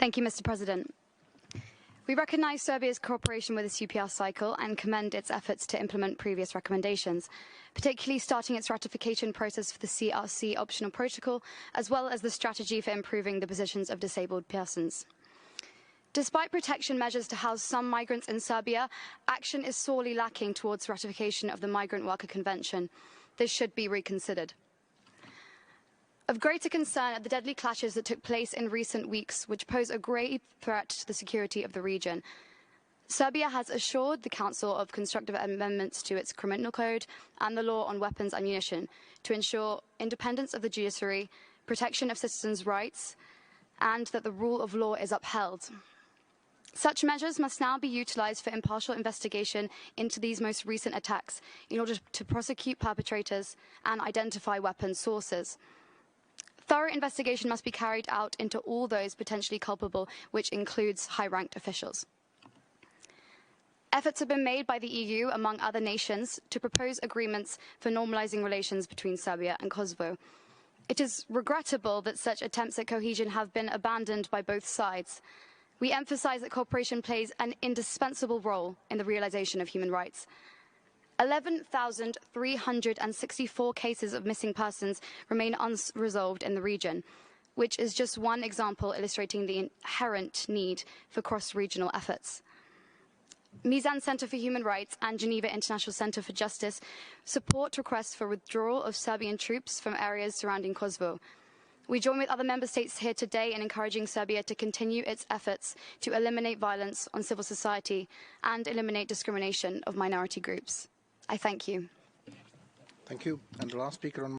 Thank you, Mr. President. We recognise Serbia's cooperation with the CPR cycle and commend its efforts to implement previous recommendations, particularly starting its ratification process for the CRC Optional Protocol, as well as the strategy for improving the positions of disabled persons. Despite protection measures to house some migrants in Serbia, action is sorely lacking towards ratification of the Migrant Worker Convention. This should be reconsidered. Of greater concern are the deadly clashes that took place in recent weeks, which pose a grave threat to the security of the region. Serbia has assured the Council of constructive amendments to its criminal code and the law on weapons and ammunition to ensure independence of the judiciary, protection of citizens' rights, and that the rule of law is upheld. Such measures must now be utilised for impartial investigation into these most recent attacks in order to prosecute perpetrators and identify weapons sources. Thorough investigation must be carried out into all those potentially culpable, which includes high-ranked officials. Efforts have been made by the EU, among other nations, to propose agreements for normalising relations between Serbia and Kosovo. It is regrettable that such attempts at cohesion have been abandoned by both sides. We emphasise that cooperation plays an indispensable role in the realisation of human rights. 11,364 cases of missing persons remain unresolved in the region, which is just one example illustrating the inherent need for cross-regional efforts. Meezaan Centre for Human Rights and Geneva International Centre for Justice support requests for withdrawal of Serbian troops from areas surrounding Kosovo. We join with other member states here today in encouraging Serbia to continue its efforts to eliminate violence on civil society and eliminate discrimination of minority groups. I thank you. Thank you. And the last speaker on